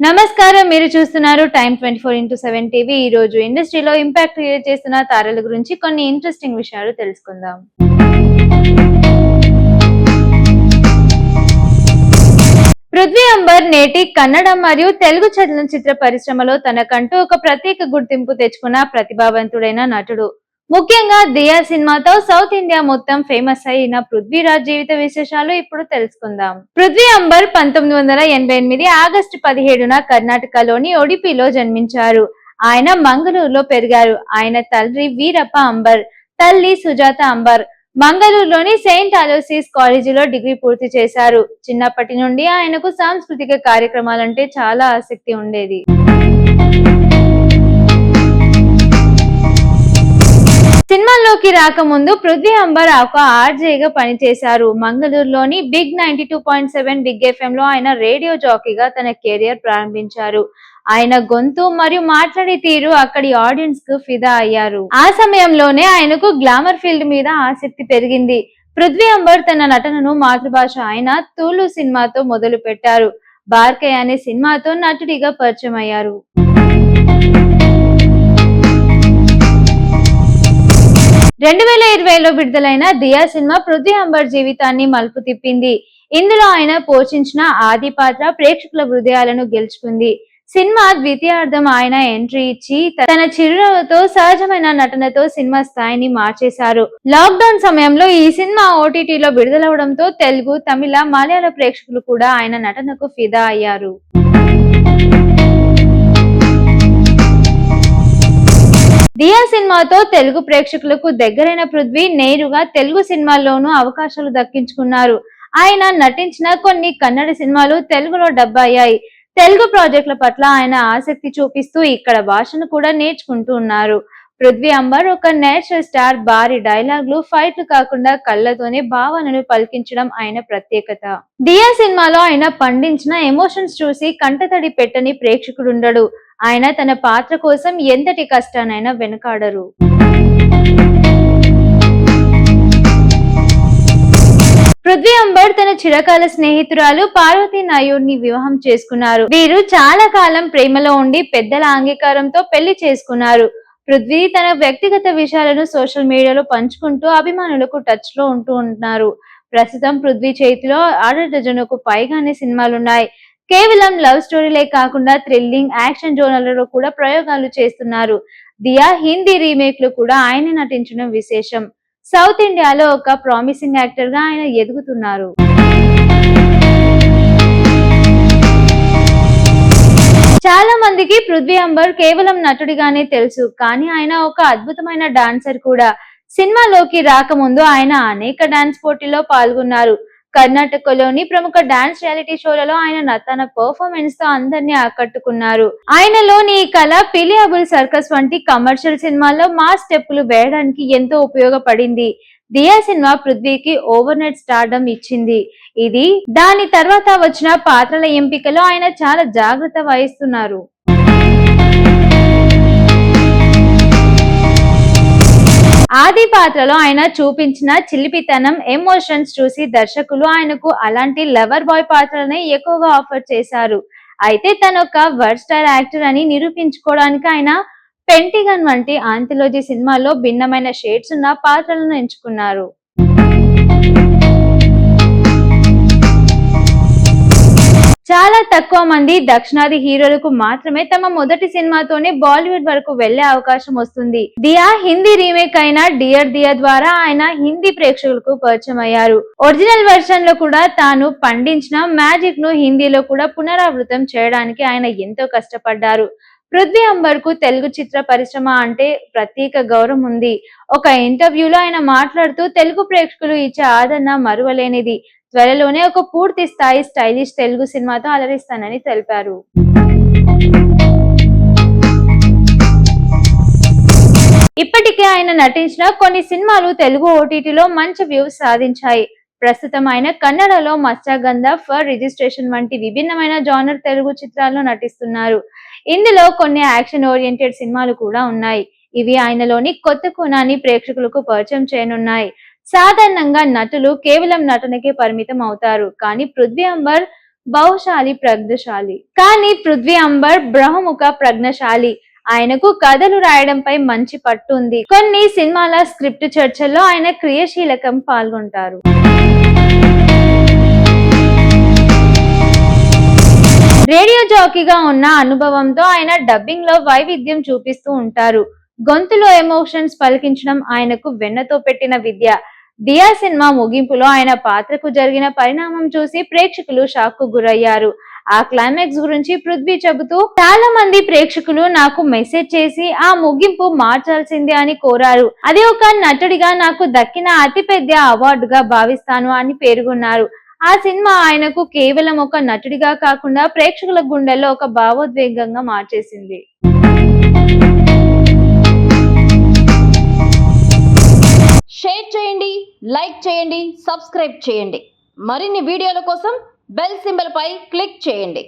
నమస్కారం, మీరు చూస్తున్నారు టైమ్ 24x7 టీవీ. ఈ రోజు ఇండస్ట్రీలో ఇంపాక్ట్ క్రియేట్ చేస్తున్న తారల గురించి కొన్ని ఇంట్రెస్టింగ్ విషయాలు తెలుసుకుందాం. పృథ్వీ అంబర్ నేటి కన్నడ మరియు తెలుగు చలనచిత్ర పరిశ్రమలో తనకంటూ ఒక ప్రత్యేక గుర్తింపు తెచ్చుకున్న ప్రతిభావంతుడైన నటుడు. ముఖ్యంగా దియా సినిమాతో సౌత్ ఇండియా మొత్తం ఫేమస్ అయిన పృథ్వీరాజ్ జీవిత విశేషాలు ఇప్పుడు తెలుసుకుందాం. పృథ్వీ అంబర్ 1988 ఆగస్టు 17న కర్ణాటకలోని ఒడిపిలో జన్మించారు. ఆయన మంగళూరులో పెరిగారు. ఆయన తండ్రి వీరప్ప అంబర్, తల్లి సుజాత అంబర్. మంగళూరులోని సెయింట్ అలోసిస్ కాలేజీలో డిగ్రీ పూర్తి చేశారు. చిన్నప్పటి నుండి ఆయనకు సాంస్కృతిక కార్యక్రమాలంటే చాలా ఆసక్తి ఉండేది. సినిమాల్లోకి రాకముందు పృథ్వీ అంబర్ ఒక ఆర్జేగా పనిచేశారు. మంగళూరులోని బిగ్ 92.7 బిగ్ ఎఫ్ఎం లో ఆయన రేడియో జాకీగా తన కెరియర్ ప్రారంభించారు. ఆయన గొంతు మరియు మాట్లాడే తీరు అక్కడి ఆడియన్స్ కు ఫిదా అయ్యారు. ఆ సమయంలోనే ఆయనకు గ్లామర్ ఫీల్డ్ మీద ఆసక్తి పెరిగింది. పృథ్వీ అంబర్ తన నటనను మాతృభాష అయిన తులు సినిమాతో మొదలు పెట్టారు. బార్కే అనే సినిమాతో నటుడిగా పరిచయం అయ్యారు. 2020లో విడుదలైన దియా సినిమా పృథ్వీ అంబర్ జీవితాన్ని మలుపు తిప్పింది. ఇందులో ఆయన పోషించిన ఆది పాత్ర ప్రేక్షకుల హృదయాలను గెలుచుకుంది. సినిమా ద్వితీయార్థం ఆయన ఎంట్రీ ఇచ్చి తన చిరునవ్వుతో సహజమైన నటనతో సినిమా స్థాయిని మార్చేశారు. లాక్డౌన్ సమయంలో ఈ సినిమా ఓటీటీలో విడుదలవడంతో తెలుగు, తమిళ, మలయాళ ప్రేక్షకులు కూడా ఆయన నటనకు ఫిదా అయ్యారు. దియా సినిమాతో తెలుగు ప్రేక్షకులకు దగ్గరైన పృథ్వీ నేరుగా తెలుగు సినిమాల్లోనూ అవకాశాలు దక్కించుకున్నారు. ఆయన నటించిన కొన్ని కన్నడ సినిమాలు తెలుగులో డబ్ అయ్యాయి. తెలుగు ప్రాజెక్టుల పట్ల ఆయన ఆసక్తి చూపిస్తూ ఇక్కడ భాషను కూడా నేర్చుకుంటూ ఉన్నారు. పృథ్వీ అంబర్ ఒక నేచురల్ స్టార్. భారీ డైలాగులు, ఫైట్లు కాకుండా కళ్ళతోనే భావనను పలికించడం ఆయన ప్రత్యేకత. దియా సినిమాలో ఆయన పండించిన ఎమోషన్స్ చూసి కంటతడి పెట్టని ప్రేక్షకుడుండడు. ఆయన తన పాత్ర కోసం ఎంతటి కష్టానైనా వెనుకాడరు. పృథ్వీ అంబర్ తన చిరకాల స్నేహితురాలు పార్వతి నాయూర్ ని వివాహం చేసుకున్నారు. వీరు చాలా కాలం ప్రేమలో ఉండి పెద్దల అంగీకారంతో పెళ్లి చేసుకున్నారు. పృథ్వీ తన వ్యక్తిగత విషయాలను సోషల్ మీడియాలో పంచుకుంటూ అభిమానులకు టచ్ లో ఉంటున్నారు. ప్రస్తుతం పృథ్వీ చేతిలో 6 డజనుకు పైగానే సినిమాలున్నాయి. కేవలం లవ్ స్టోరీలే కాకుండా థ్రిల్లింగ్, యాక్షన్ జోనర్లలో కూడా ప్రయోగాలు చేస్తున్నారు. దియా హిందీ రీమేక్ లో కూడా ఆయన నటించడం విశేషం. సౌత్ ఇండియాలో ఒక ప్రామిసింగ్ యాక్టర్ గా ఆయన ఎదుగుతున్నారు. చాలా మందికి పృథ్వీ అంబర్ కేవలం నటుడిగానే తెలుసు, కానీ ఆయన ఒక అద్భుతమైన డాన్సర్ కూడా. సినిమాలోకి రాకముందు ఆయన అనేక డాన్స్ పోటీల్లో పాల్గొన్నారు. కర్ణాటకలోని ప్రముఖ డాన్స్ రియాలిటీ షోలలో ఆయన తన పర్ఫార్మెన్స్ తో అందరినీ ఆకట్టుకున్నారు. ఆయనలోని ఈ కళ పిలియబుల్ సర్కస్ వంటి కమర్షియల్ సినిమాల్లో మాస్ స్టెప్పులు వేయడానికి ఎంతో ఉపయోగపడింది. దియా సినిమా పృథ్వీకి ఓవర్ నైట్ స్టార్డమ్ ఇచ్చింది. ఇది దాని తర్వాత వచ్చిన పాత్రల ఎంపికలో ఆయన చాలా జాగ్రత్త వహిస్తున్నారు. ఆది పాత్రలో ఆయన చూపించిన చిలిపితనం, ఎమోషన్స్ చూసి దర్శకులు ఆయనకు అలాంటి లవర్ బాయ్ పాత్రలనే ఎక్కువగా ఆఫర్ చేశారు. అయితే తనొక వర్స్టైల్ యాక్టర్ అని నిరూపించుకోవడానికి ఆయన పెంటిగన్ వంటి ఆంథాలజీ సినిమాల్లో భిన్నమైన షేడ్స్ ఉన్న పాత్రలను ఎంచుకున్నారు. చాలా తక్కువ మంది దక్షిణాది హీరోలకు మాత్రమే తమ మొదటి సినిమాతోనే బాలీవుడ్ వరకు వెళ్లే అవకాశం వస్తుంది. దియా హిందీ రీమేక్ అయిన డియర్ దియా ద్వారా ఆయన హిందీ ప్రేక్షకులకు పరిచయం అయ్యారు. ఒరిజినల్ వెర్షన్ లో కూడా తాను పండించిన మ్యాజిక్ ను హిందీలో కూడా పునరావృతం చేయడానికి ఆయన ఎంతో కష్టపడ్డారు. పృథ్వీ అంబర్ కు తెలుగు చిత్ర పరిశ్రమ అంటే ప్రత్యేక గౌరవం ఉంది. ఒక ఇంటర్వ్యూలో ఆయన మాట్లాడుతూ తెలుగు ప్రేక్షకులు ఇచ్చే ఆదరణ మరువలేనిది. త్వరలోనే ఒక పూర్తి స్థాయి స్టైలిష్ తెలుగు సినిమాతో అలరిస్తానని తెలిపారు. ఇప్పటికే ఆయన నటించిన కొన్ని సినిమాలు తెలుగు ఓటీటీలో మంచి వ్యూస్ సాధించాయి. ప్రస్తుతం ఆయన కన్నడలో మత్స్యగంధ, ఫర్ రిజిస్ట్రేషన్ వంటి విభిన్నమైన జానర్ తెలుగు చిత్రాల్లో నటిస్తున్నారు. ఇందులో కొన్ని యాక్షన్ ఓరియంటెడ్ సినిమాలు కూడా ఉన్నాయి. ఇవి ఆయనలోని కొత్త కోణాన్ని ప్రేక్షకులకు పరిచయం చేయనున్నాయి. సాధారణంగా నటులు కేవలం నటనకే పరిమితం అవుతారు, కానీ పృథ్వీ అంబర్ బహుశాలి ప్రజ్ఞశాలి. కానీ పృథ్వీ అంబర్ బహుముఖ ప్రజ్ఞశాలి. ఆయనకు కథలు రాయడంపై మంచి పట్టు ఉంది. కొన్ని సినిమాల స్క్రిప్ట్ చర్చల్లో ఆయన క్రియాశీలకం పాల్గొంటారు. రేడియో జాకీగా ఉన్న అనుభవంతో ఆయన డబ్బింగ్ లో వైవిధ్యం చూపిస్తూ ఉంటారు. గొంతులో ఎమోషన్స్ పలికించడం ఆయనకు వెన్నతో పెట్టిన విద్య. దియా సినిమా ముగింపులో ఆయన పాత్రకు జరిగిన పరిణామం చూసి ప్రేక్షకులు షాక్ కు గురయ్యారు. ఆ క్లైమాక్స్ గురించి పృథ్వీ చెబుతూ, చాలా మంది ప్రేక్షకులు నాకు మెసేజ్ చేసి ఆ ముగింపు మార్చాల్సిందే అని కోరారు. అది ఒక నటుడిగా నాకు దక్కిన అతిపెద్ద అవార్డుగా భావిస్తాను అని పేర్కొన్నారు. ఆ సినిమా ఆయనకు కేవలం ఒక నటుడిగా కాకుండా ప్రేక్షకుల గుండెల్లో ఒక భావోద్వేగంగా మార్చేసింది. షేర్ చేయండి, లైక్ చేయండి, సబ్స్క్రైబ్ చేయండి. మరిన్ని వీడియోల కోసం బెల్ సింబల్ పై క్లిక్ చేయండి.